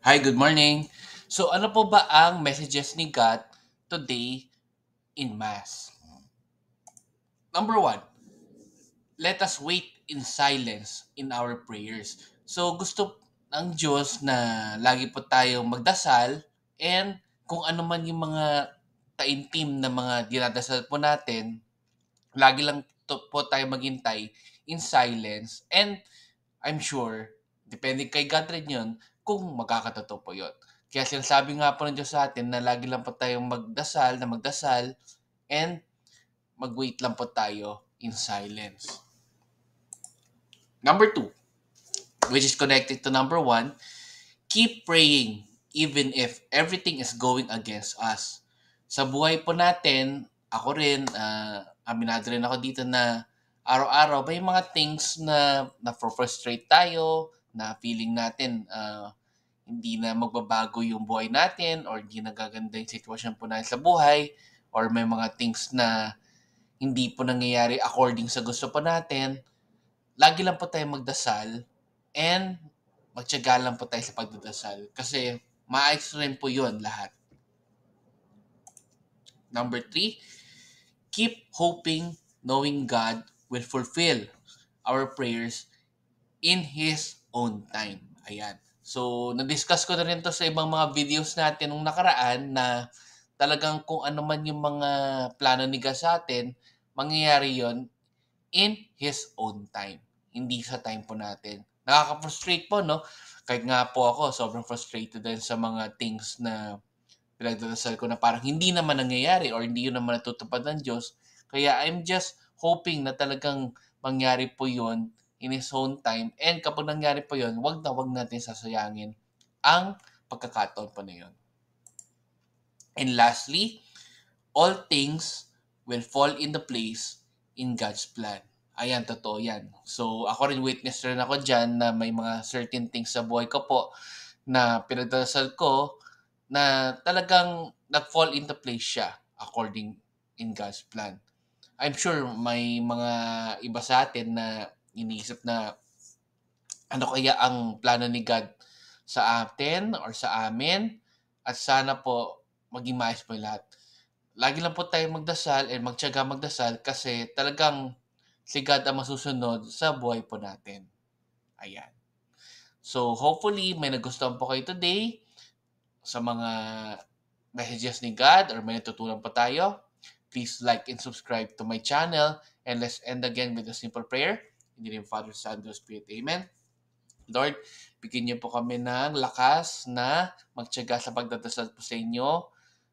Hi, good morning. So ano po ba ang messages ni God today in Mass? Number one, let us wait in silence in our prayers. So gusto ng Diyos na lagi po tayong magdasal and kung ano man yung mga taimtim na mga dinadasal po natin, lagi lang po tayo maghintay in silence and I'm sure, depende kay God rin yun, kung magkakatotoo po yun. Kaya sinasabi nga po ng Diyos sa atin na lagi lang po tayong magdasal and mag-wait lang po tayo in silence. Number two, which is connected to number one, keep praying even if everything is going against us. Sa buhay po natin, ako rin, aminado rin ako dito na araw-araw may mga things na na-frustrate tayo, na feeling natin hindi na magbabago yung buhay natin or hindi nagaganda yung sitwasyon po natin sa buhay or may mga things na hindi po nangyayari according sa gusto po natin, lagi lang po tayo magdasal and magtiyaga lang po tayo sa pagdadasal kasi maayos rin po yun lahat. Number three, keep hoping knowing God will fulfill our prayers in His own time. Ayan. So, na-discuss ko na rin to sa ibang mga videos natin nung nakaraan na talagang kung ano man yung mga plano ni God sa atin, mangyayari yon in His own time. Hindi sa time po natin. Nakaka-frustrate po, no? Kahit nga po ako, sobrang frustrated din sa mga things na pinagdadasal ko na parang hindi naman nangyayari or hindi yun naman natutupad ng Diyos. Kaya I'm just hoping na talagang mangyari po yun in His own time. And kapag nangyari po yun, wag natin sasayangin ang pagkakataon po na yun. And lastly, all things will fall into place in God's plan. Ayan, totoo yan. So, ako rin witness rin ako dyan na may mga certain things sa buhay ko po na pinagdasal ko na talagang nag-fall into place siya according in God's plan. I'm sure may mga iba sa atin na iniisip na ano kaya ang plano ni God sa atin or sa amin at sana po maging maayos po yung lahat. Lagi lang po tayo magdasal and magtiyaga magdasal kasi talagang si God ang masusunod sa buhay po natin. Ayan. So, hopefully, may nagustuhan po kayo today sa mga messages ni God or may natutunan pa tayo. Please like and subscribe to my channel. And let's end again with a simple prayer. In the name of Father, Son, and Spirit. Amen. Lord, bigyan niyo po kami ng lakas na magtiyaga sa pagdadasal po sa inyo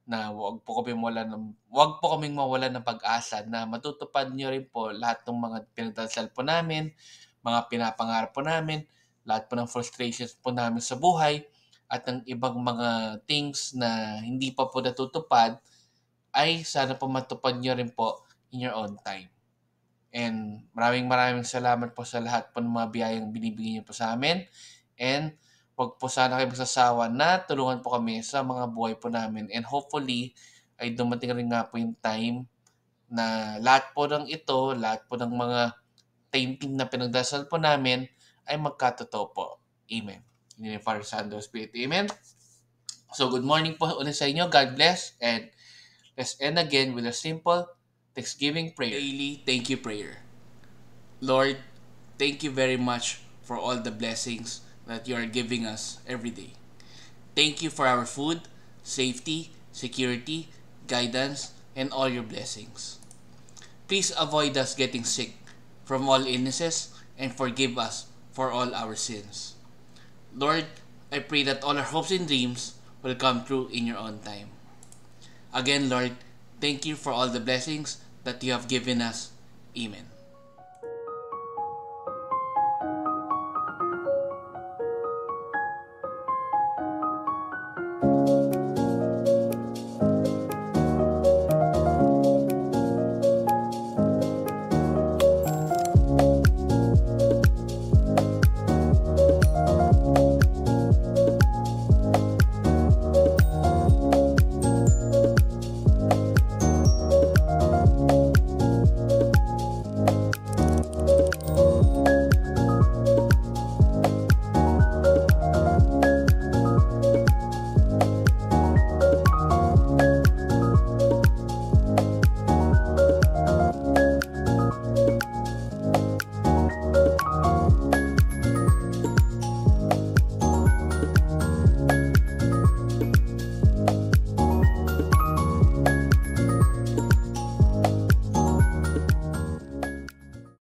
na wag po kaming mawalan ng pag-asa na matutupad niyo rin po lahat ng mga pinagdasal po namin, mga pinapangarap po namin, lahat po ng frustrations po namin sa buhay at ng ibang mga things na hindi pa po natutupad ay sana po matupad niyo rin po in your own time. And maraming salamat po sa lahat po ng mga biyayang binibigay niyo po sa amin. And wag po sana kayo magsasawa na tulungan po kami sa mga buhay po namin. And hopefully, ay dumating rin nga po yung time na lahat po ng ito, lahat po ng mga taimtim na pinagdasal po namin ay magkatotoo po. Amen. In the name of Father, Son, and Spirit. Amen. So, good morning po ulit sa inyo. God bless. And let's end again with a simple Thanksgiving prayer. Daily thank you prayer. Lord, thank you very much for all the blessings that you are giving us every day. Thank you for our food, safety, security, guidance, and all your blessings. Please avoid us getting sick from all illnesses and forgive us for all our sins. Lord, I pray that all our hopes and dreams will come true in your own time. Again, Lord, thank you for all the blessings that you have given us. Amen.